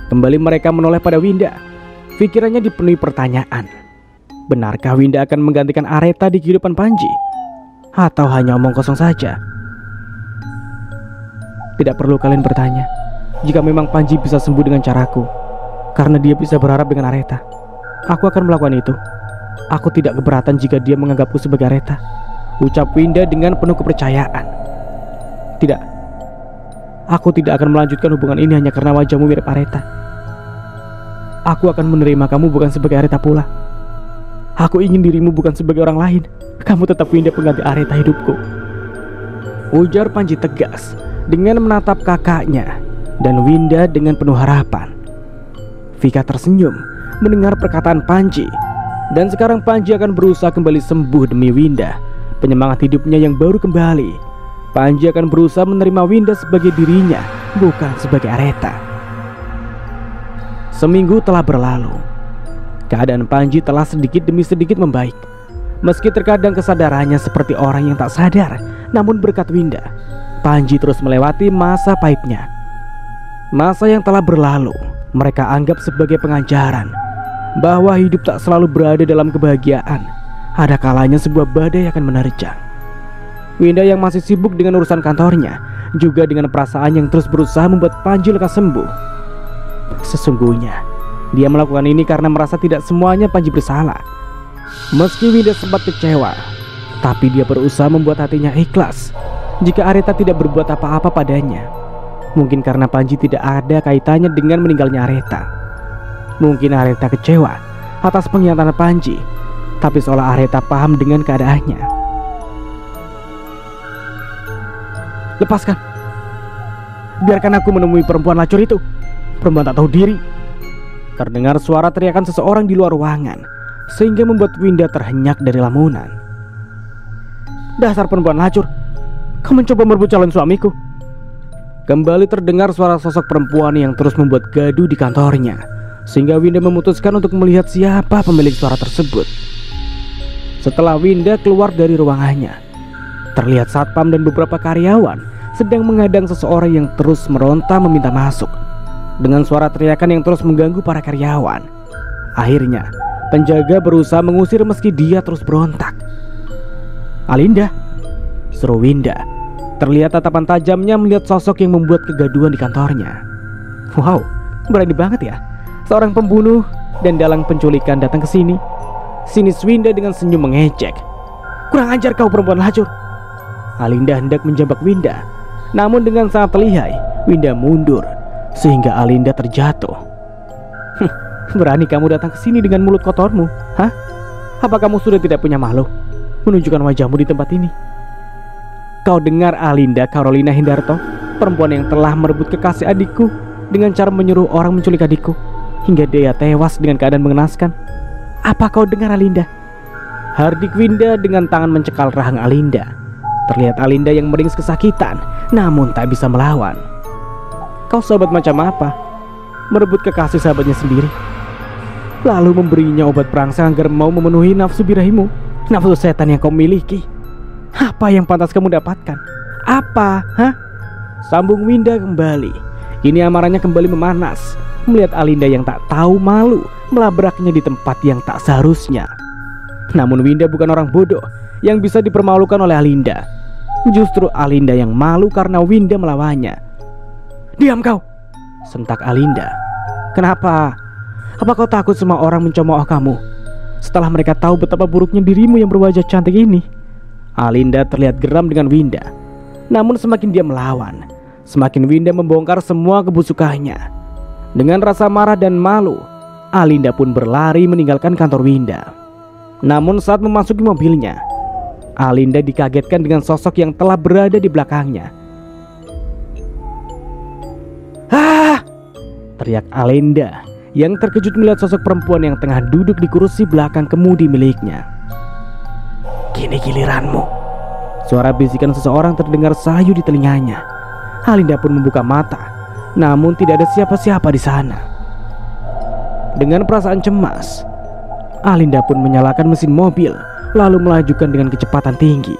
Kembali mereka menoleh pada Winda. Pikirannya dipenuhi pertanyaan. Benarkah Winda akan menggantikan Areta di kehidupan Panji? Atau hanya omong kosong saja? Tidak perlu kalian bertanya. Jika memang Panji bisa sembuh dengan caraku, karena dia bisa berharap dengan Areta, aku akan melakukan itu. Aku tidak keberatan jika dia menganggapku sebagai Areta, ucap Winda dengan penuh kepercayaan. Tidak, aku tidak akan melanjutkan hubungan ini hanya karena wajahmu mirip Areta. Aku akan menerima kamu bukan sebagai Areta pula. Aku ingin dirimu bukan sebagai orang lain. Kamu tetap Winda pengganti Areta hidupku. ujar Panji tegas dengan menatap kakaknya dan Winda dengan penuh harapan. Vika tersenyum mendengar perkataan Panji, dan sekarang Panji akan berusaha kembali sembuh demi Winda, penyemangat hidupnya yang baru kembali. Panji akan berusaha menerima Winda sebagai dirinya, bukan sebagai Aretha. Seminggu telah berlalu. Keadaan Panji telah sedikit demi sedikit membaik. Meski terkadang kesadarannya seperti orang yang tak sadar, namun berkat Winda, Panji terus melewati masa pahitnya. Masa yang telah berlalu mereka anggap sebagai pengajaran bahwa hidup tak selalu berada dalam kebahagiaan. Ada kalanya sebuah badai akan menerjang. Winda yang masih sibuk dengan urusan kantornya, juga dengan perasaan yang terus berusaha membuat Panji lekas sembuh. Sesungguhnya dia melakukan ini karena merasa tidak semuanya Panji bersalah. Meski Winda sempat kecewa, tapi dia berusaha membuat hatinya ikhlas jika Aretha tidak berbuat apa-apa padanya. Mungkin karena Panji tidak ada kaitannya dengan meninggalnya Aretha. Mungkin Aretha kecewa atas pengkhianatan Panji, tapi seolah Aretha paham dengan keadaannya. Lepaskan, biarkan aku menemui perempuan lacur itu, perempuan tak tahu diri. Terdengar suara teriakan seseorang di luar ruangan, sehingga membuat Winda terhenyak dari lamunan. Dasar perempuan lacur, kau mencoba merebut calon suamiku. Kembali terdengar suara sosok perempuan yang terus membuat gaduh di kantornya, sehingga Winda memutuskan untuk melihat siapa pemilik suara tersebut. Setelah Winda keluar dari ruangannya, terlihat satpam dan beberapa karyawan sedang menghadang seseorang yang terus meronta meminta masuk. Dengan suara teriakan yang terus mengganggu para karyawan, akhirnya penjaga berusaha mengusir meski dia terus berontak. "Alinda," seru Winda. Terlihat tatapan tajamnya melihat sosok yang membuat kegaduhan di kantornya. Wow, berani banget ya, seorang pembunuh dan dalang penculikan datang ke sini. Sinis Winda dengan senyum mengejek. "Kurang ajar kau perempuan lacur." Alinda hendak menjambak Winda, namun dengan sangat lihai Winda mundur sehingga Alinda terjatuh. Berani kamu datang ke sini dengan mulut kotormu? Hah? Apa kamu sudah tidak punya malu menunjukkan wajahmu di tempat ini? Kau dengar Alinda Carolina Hendarto, perempuan yang telah merebut kekasih adikku dengan cara menyuruh orang menculik adikku hingga dia tewas dengan keadaan mengenaskan. Apa kau dengar Alinda? Hardik Winda dengan tangan mencekal rahang Alinda. Terlihat Alinda yang meringis kesakitan, namun tak bisa melawan. Kau sahabat macam apa? Merebut kekasih sahabatnya sendiri, lalu memberinya obat perangsang agar mau memenuhi nafsu birahimu, nafsu setan yang kau miliki. Apa yang pantas kamu dapatkan? Apa? Hah? Sambung Winda kembali. Kini amarahnya kembali memanas melihat Alinda yang tak tahu malu melabraknya di tempat yang tak seharusnya. Namun Winda bukan orang bodoh yang bisa dipermalukan oleh Alinda. Justru Alinda yang malu karena Winda melawannya. "Diam kau!" sentak Alinda. "Kenapa? Apa kau takut semua orang mencemooh kamu setelah mereka tahu betapa buruknya dirimu yang berwajah cantik ini?" Alinda terlihat geram dengan Winda. Namun semakin dia melawan, semakin Winda membongkar semua kebusukannya. Dengan rasa marah dan malu, Alinda pun berlari meninggalkan kantor Winda. Namun saat memasuki mobilnya, Alinda dikagetkan dengan sosok yang telah berada di belakangnya. "Ah!" teriak Alinda yang terkejut melihat sosok perempuan yang tengah duduk di kursi belakang kemudi miliknya. "Kini giliranmu," suara bisikan seseorang terdengar sayu di telinganya. Alinda pun membuka mata, namun tidak ada siapa-siapa di sana. Dengan perasaan cemas, Alinda pun menyalakan mesin mobil, lalu melajukan dengan kecepatan tinggi.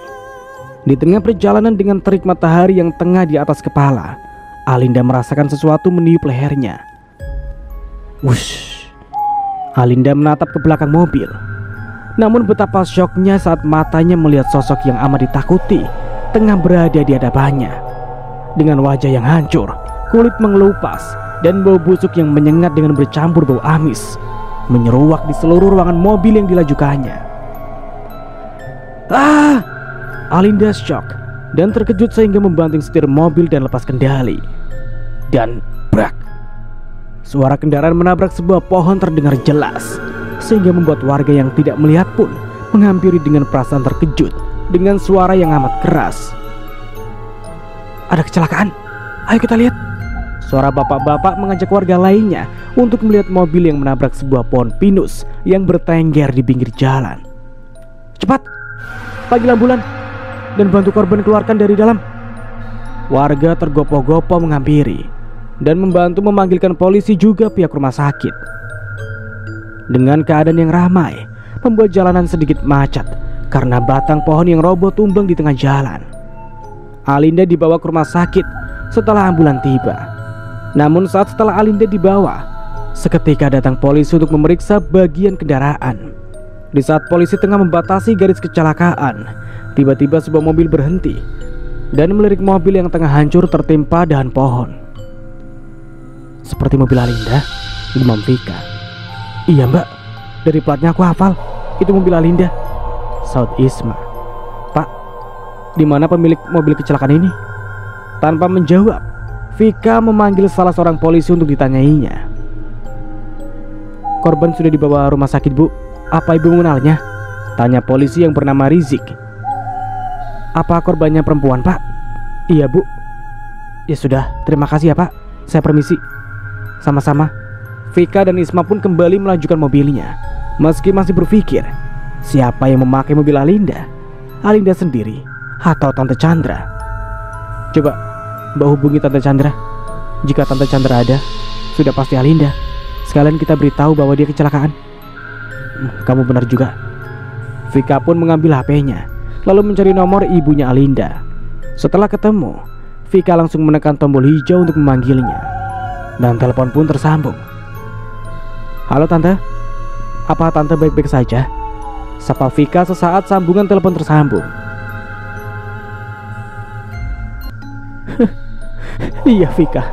Di tengah perjalanan dengan terik matahari yang tengah di atas kepala, Alinda merasakan sesuatu meniup lehernya. Wush! Alinda menatap ke belakang mobil. Namun betapa syoknya saat matanya melihat sosok yang amat ditakuti tengah berada di hadapannya. Dengan wajah yang hancur, kulit mengelupas, dan bau busuk yang menyengat dengan bercampur bau amis menyeruak di seluruh ruangan mobil yang dilajukannya. "Ah!" Alinda syok dan terkejut sehingga membanting setir mobil dan lepas kendali. Dan brak! Suara kendaraan menabrak sebuah pohon terdengar jelas, sehingga membuat warga yang tidak melihat pun menghampiri dengan perasaan terkejut dengan suara yang amat keras. ada kecelakaan. Ayo kita lihat. Suara bapak-bapak mengajak warga lainnya untuk melihat mobil yang menabrak sebuah pohon pinus yang bertengger di pinggir jalan. Cepat, panggil ambulan dan bantu korban keluarkan dari dalam. Warga tergopoh-gopoh menghampiri dan membantu memanggilkan polisi juga pihak rumah sakit. Dengan keadaan yang ramai, membuat jalanan sedikit macet karena batang pohon yang roboh tumbang di tengah jalan. Alinda dibawa ke rumah sakit setelah ambulan tiba. Namun setelah Alinda dibawa, seketika datang polisi untuk memeriksa bagian kendaraan. Di saat polisi tengah membatasi garis kecelakaan, tiba-tiba sebuah mobil berhenti dan melirik mobil yang tengah hancur tertimpa dahan pohon. Seperti mobil Alinda, gumam Vika. Iya mbak, dari platnya aku hafal, itu mobil Alinda, saud Isma. Pak, di mana pemilik mobil kecelakaan ini? Tanpa menjawab, Vika memanggil salah seorang polisi untuk ditanyainya. Korban sudah dibawa rumah sakit bu, apa ibu mengenalnya? Tanya polisi yang bernama Rizik. Apa korbannya perempuan pak? Iya bu. Ya sudah, terima kasih ya pak, saya permisi. Sama-sama. Vika dan Isma pun kembali melanjutkan mobilnya. Meski masih berpikir, siapa yang memakai mobil Alinda? Alinda sendiri atau Tante Chandra? Coba mbak hubungi Tante Chandra. Jika Tante Chandra ada, sudah pasti Alinda. Sekalian kita beritahu bahwa dia kecelakaan. Kamu benar juga. Vika pun mengambil HP-nya lalu mencari nomor ibunya Alinda. Setelah ketemu, Vika langsung menekan tombol hijau untuk memanggilnya. Dan telepon pun tersambung. Halo Tante, apa Tante baik-baik saja? Sapa Vika sesaat sambungan telepon tersambung. Iya Vika.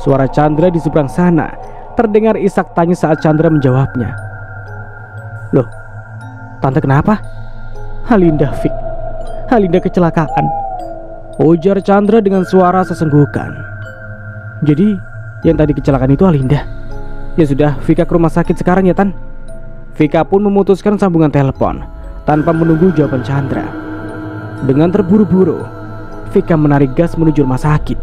Suara Chandra di seberang sana terdengar isak tangis saat Chandra menjawabnya. Loh, Tante kenapa? Alinda Fik, Alinda kecelakaan, ujar Chandra dengan suara sesenggukan. Jadi yang tadi kecelakaan itu Alinda. Ya sudah, Vika ke rumah sakit sekarang ya Tan. Vika pun memutuskan sambungan telepon tanpa menunggu jawaban Chandra. Dengan terburu-buru, Vika menarik gas menuju rumah sakit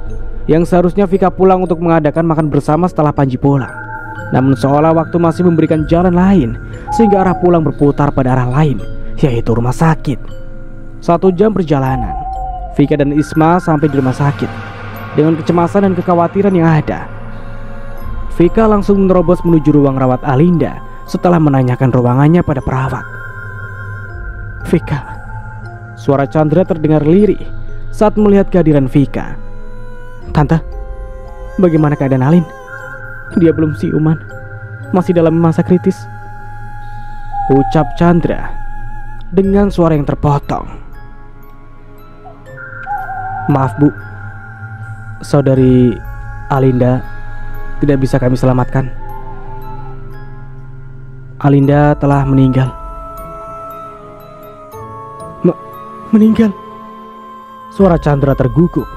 yang seharusnya Vika pulang untuk mengadakan makan bersama setelah Panji pulang. Namun seolah waktu masih memberikan jalan lain, sehingga arah pulang berputar pada arah lain, yaitu rumah sakit. 1 jam perjalanan, Vika dan Isma sampai di rumah sakit. Dengan kecemasan dan kekhawatiran yang ada, Vika langsung menerobos menuju ruang rawat Alinda setelah menanyakan ruangannya pada perawat. Vika, suara Chandra terdengar lirih saat melihat kehadiran Vika. Tante, bagaimana keadaan Alin? Dia belum siuman, masih dalam masa kritis, ucap Chandra dengan suara yang terpotong. Maaf bu, saudari Alinda tidak bisa kami selamatkan. Alinda telah meninggal. Meninggal? Suara Chandra terguguk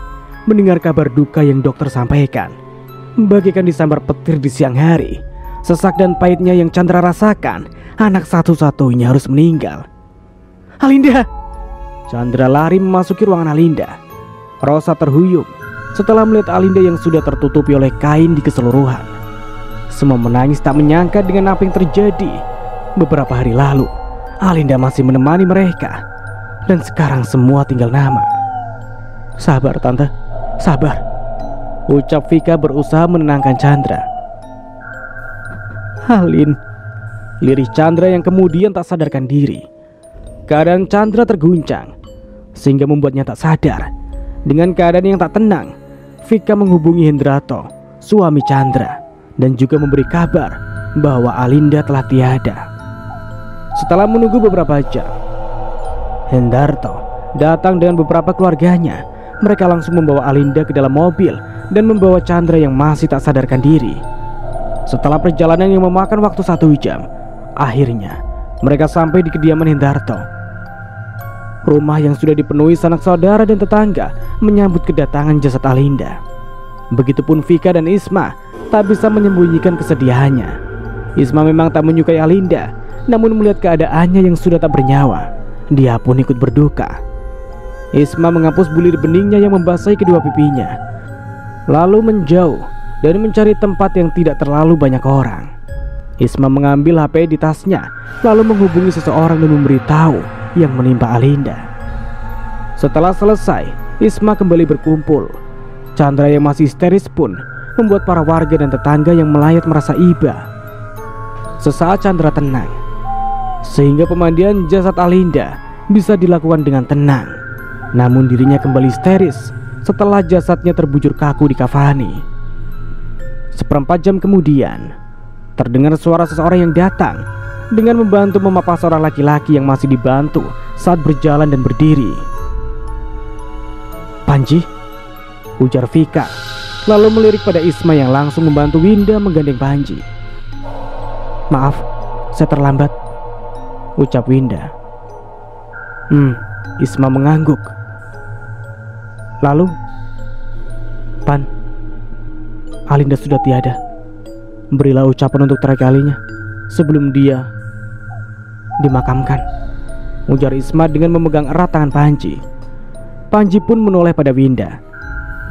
mendengar kabar duka yang dokter sampaikan. Bagaikan disambar petir di siang hari, sesak dan pahitnya yang Chandra rasakan, anak satu-satunya harus meninggal. Alinda! Chandra lari memasuki ruangan Alinda. Rosa terhuyung setelah melihat Alinda yang sudah tertutupi oleh kain di keseluruhan. Semua menangis tak menyangka dengan apa yang terjadi. Beberapa hari lalu, Alinda masih menemani mereka, dan sekarang semua tinggal nama. Sabar Tante, sabar, ucap Vika berusaha menenangkan Chandra. Alin, lirih Chandra yang kemudian tak sadarkan diri. Keadaan Chandra terguncang sehingga membuatnya tak sadar. Dengan keadaan yang tak tenang, Vika menghubungi Hendrato, suami Chandra, dan juga memberi kabar bahwa Alinda telah tiada. Setelah menunggu beberapa jam, Hendarto datang dengan beberapa keluarganya. Mereka langsung membawa Alinda ke dalam mobil dan membawa Chandra yang masih tak sadarkan diri. Setelah perjalanan yang memakan waktu 1 jam, akhirnya mereka sampai di kediaman Hendarto. Rumah yang sudah dipenuhi sanak saudara dan tetangga menyambut kedatangan jasad Alinda. Begitupun Vika dan Isma tak bisa menyembunyikan kesedihannya. Isma memang tak menyukai Alinda, namun melihat keadaannya yang sudah tak bernyawa, dia pun ikut berduka. Isma menghapus bulir beningnya yang membasahi kedua pipinya, lalu menjauh dan mencari tempat yang tidak terlalu banyak orang. Isma mengambil HP di tasnya, lalu menghubungi seseorang dan memberitahu yang menimpa Alinda. Setelah selesai, Isma kembali berkumpul. Chandra yang masih histeris pun membuat para warga dan tetangga yang melayat merasa iba. Sesaat Chandra tenang, sehingga pemandian jasad Alinda bisa dilakukan dengan tenang. Namun dirinya kembali histeris setelah jasadnya terbujur kaku di kafani. Seperempat jam kemudian, terdengar suara seseorang yang datang dengan membantu memapa seorang laki-laki yang masih dibantu saat berjalan dan berdiri. "Panji," ujar Vika, lalu melirik pada Isma yang langsung membantu Winda menggandeng Panji. "Maaf, saya terlambat," ucap Winda. Isma mengangguk. "Lalu, Pan, Alinda sudah tiada. Berilah ucapan untuk terakhir kalinya sebelum dia dimakamkan," ujar Isma dengan memegang erat tangan Panji. Panji pun menoleh pada Winda.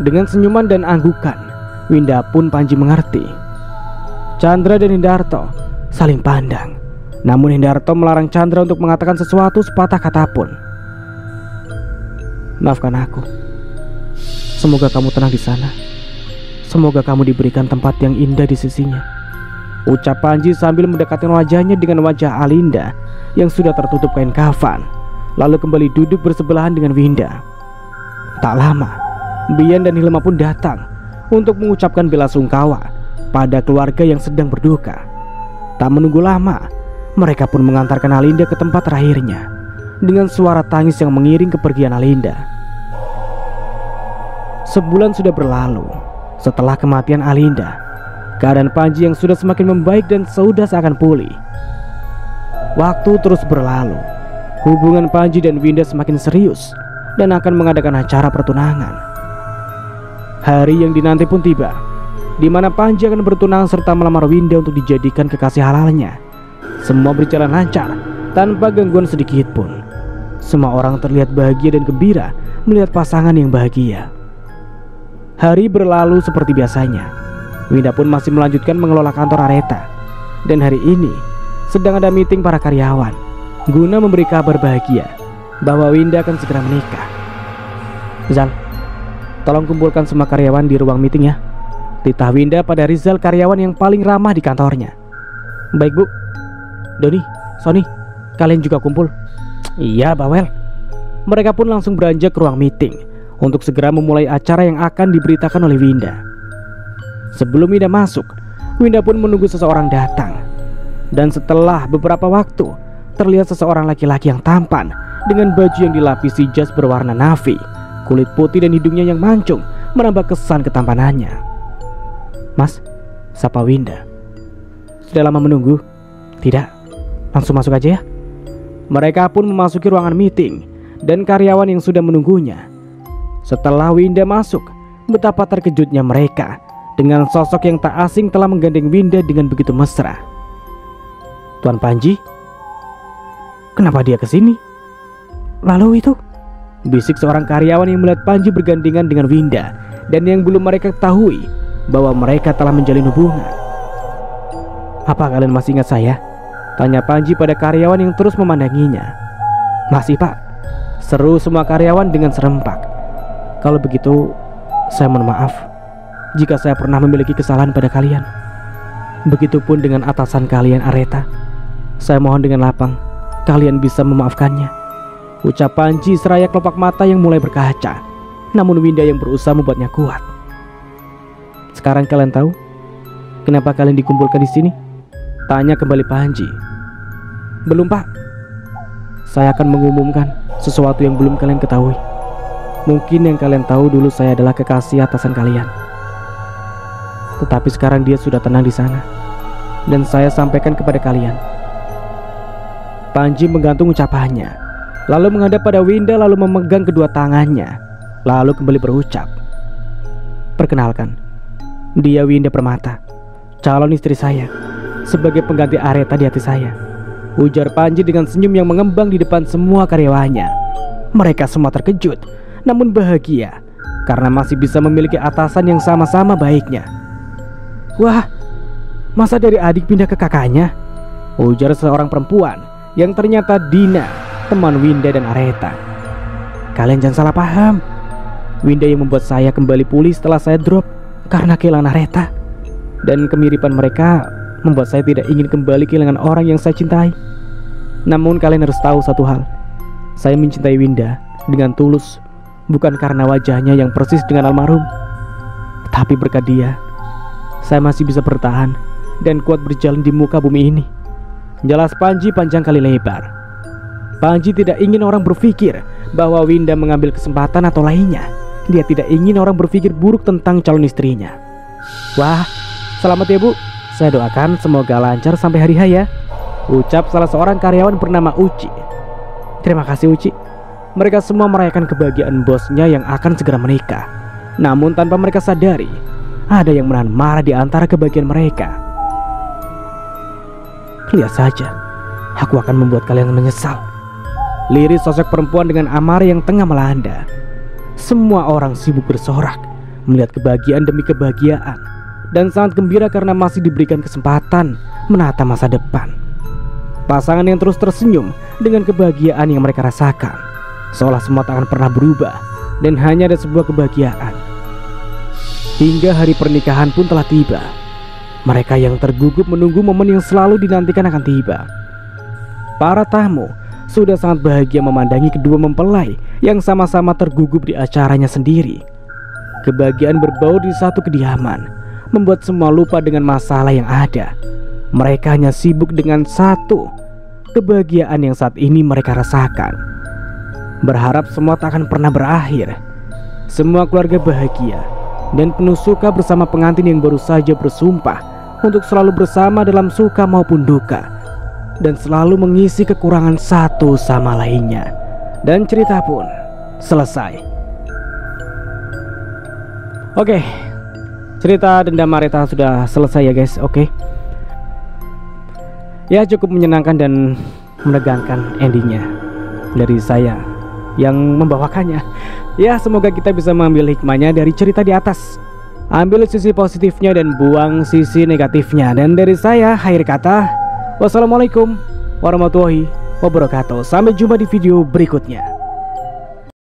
Dengan senyuman dan anggukan, Winda pun Panji mengerti. Chandra dan Hendarto saling pandang. Namun Hendarto melarang Chandra untuk mengatakan sesuatu sepatah kata pun. "Maafkan aku. Semoga kamu tenang di sana. Semoga kamu diberikan tempat yang indah di sisinya," ucap Panji sambil mendekatkan wajahnya dengan wajah Alinda yang sudah tertutup kain kafan, lalu kembali duduk bersebelahan dengan Winda. Tak lama, Bian dan Hilma pun datang untuk mengucapkan bela sungkawa pada keluarga yang sedang berduka. Tak menunggu lama, mereka pun mengantarkan Alinda ke tempat terakhirnya dengan suara tangis yang mengiring kepergian Alinda. Sebulan sudah berlalu setelah kematian Alinda. Keadaan Panji yang sudah semakin membaik dan sudah seakan pulih. Waktu terus berlalu. Hubungan Panji dan Winda semakin serius dan akan mengadakan acara pertunangan. Hari yang dinanti pun tiba, di mana Panji akan bertunangan serta melamar Winda untuk dijadikan kekasih halalnya. Semua berjalan lancar tanpa gangguan sedikit pun. Semua orang terlihat bahagia dan gembira melihat pasangan yang bahagia. Hari berlalu seperti biasanya. Winda pun masih melanjutkan mengelola kantor Areta. Dan hari ini sedang ada meeting para karyawan guna memberi kabar bahagia bahwa Winda akan segera menikah. "Zal, tolong kumpulkan semua karyawan di ruang meeting ya," titah Winda pada Rizal, karyawan yang paling ramah di kantornya. "Baik Bu. Doni, Sony, kalian juga kumpul." "Iya Bawel." Mereka pun langsung beranjak ke ruang meeting untuk segera memulai acara yang akan diberitakan oleh Winda. Sebelum Winda masuk, Winda pun menunggu seseorang datang. Dan setelah beberapa waktu, terlihat seseorang laki-laki yang tampan dengan baju yang dilapisi jas berwarna navy, kulit putih dan hidungnya yang mancung menambah kesan ketampanannya. "Mas," sapa Winda. "Sudah lama menunggu?" "Tidak, langsung masuk aja ya." Mereka pun memasuki ruangan meeting dan karyawan yang sudah menunggunya. Setelah Winda masuk, betapa terkejutnya mereka dengan sosok yang tak asing telah menggandeng Winda dengan begitu mesra. "Tuan Panji, kenapa dia kesini?" "Lalu itu?" bisik seorang karyawan yang melihat Panji bergandengan dengan Winda dan yang belum mereka ketahui bahwa mereka telah menjalin hubungan. "Apa kalian masih ingat saya?" tanya Panji pada karyawan yang terus memandanginya. "Masih Pak," seru semua karyawan dengan serempak. "Kalau begitu, saya mohon maaf jika saya pernah memiliki kesalahan pada kalian. Begitupun dengan atasan kalian Areta. Saya mohon dengan lapang kalian bisa memaafkannya," ucap Panji seraya kelopak mata yang mulai berkaca. Namun Winda yang berusaha membuatnya kuat. "Sekarang kalian tahu kenapa kalian dikumpulkan di sini?" tanya kembali Panji. "Belum Pak. Saya akan mengumumkan sesuatu yang belum kalian ketahui. Mungkin yang kalian tahu dulu saya adalah kekasih atasan kalian. Tetapi sekarang dia sudah tenang di sana. Dan saya sampaikan kepada kalian." Panji menggantung ucapannya, lalu menghadap pada Winda, lalu memegang kedua tangannya, lalu kembali berucap, "Perkenalkan, dia Winda Permata, calon istri saya, sebagai pengganti Areta di hati saya," ujar Panji dengan senyum yang mengembang di depan semua karyawannya. Mereka semua terkejut, namun bahagia karena masih bisa memiliki atasan yang sama-sama baiknya. "Wah, masa dari adik pindah ke kakaknya?" ujar seorang perempuan yang ternyata Dina, teman Winda dan Areta. "Kalian jangan salah paham. Winda yang membuat saya kembali pulih setelah saya drop karena kehilangan Areta. Dan kemiripan mereka membuat saya tidak ingin kembali kehilangan orang yang saya cintai. Namun kalian harus tahu satu hal. Saya mencintai Winda dengan tulus, bukan karena wajahnya yang persis dengan almarhum. Tapi berkat dia, saya masih bisa bertahan dan kuat berjalan di muka bumi ini," jelas Panji panjang kali lebar. Panji tidak ingin orang berpikir bahwa Winda mengambil kesempatan atau lainnya. Dia tidak ingin orang berpikir buruk tentang calon istrinya. "Wah, selamat ya Bu. Saya doakan semoga lancar sampai hari H ya," ucap salah seorang karyawan bernama Uci. "Terima kasih Uci." Mereka semua merayakan kebahagiaan bosnya yang akan segera menikah. Namun tanpa mereka sadari, ada yang menahan marah di antara kebahagiaan mereka. "Lihat saja, aku akan membuat kalian menyesal," liris sosok perempuan dengan amarah yang tengah melanda. Semua orang sibuk bersorak melihat kebahagiaan demi kebahagiaan dan sangat gembira karena masih diberikan kesempatan menata masa depan. Pasangan yang terus tersenyum dengan kebahagiaan yang mereka rasakan, seolah semua tak akan pernah berubah dan hanya ada sebuah kebahagiaan. Hingga hari pernikahan pun telah tiba. Mereka yang tergugup menunggu momen yang selalu dinantikan akan tiba. Para tamu sudah sangat bahagia memandangi kedua mempelai yang sama-sama tergugup di acaranya sendiri. Kebahagiaan berbaur di satu kediaman membuat semua lupa dengan masalah yang ada. Mereka hanya sibuk dengan satu kebahagiaan yang saat ini mereka rasakan. Berharap semua tak akan pernah berakhir. Semua keluarga bahagia dan penuh suka bersama pengantin yang baru saja bersumpah untuk selalu bersama dalam suka maupun duka, dan selalu mengisi kekurangan satu sama lainnya. Dan cerita pun selesai. Oke, cerita Dendam Areta sudah selesai ya guys. Oke, ya cukup menyenangkan dan menegangkan endingnya dari saya yang membawakannya. Ya semoga kita bisa mengambil hikmahnya dari cerita di atas. Ambil sisi positifnya dan buang sisi negatifnya. Dan dari saya akhir kata, wassalamualaikum warahmatullahi wabarakatuh. Sampai jumpa di video berikutnya.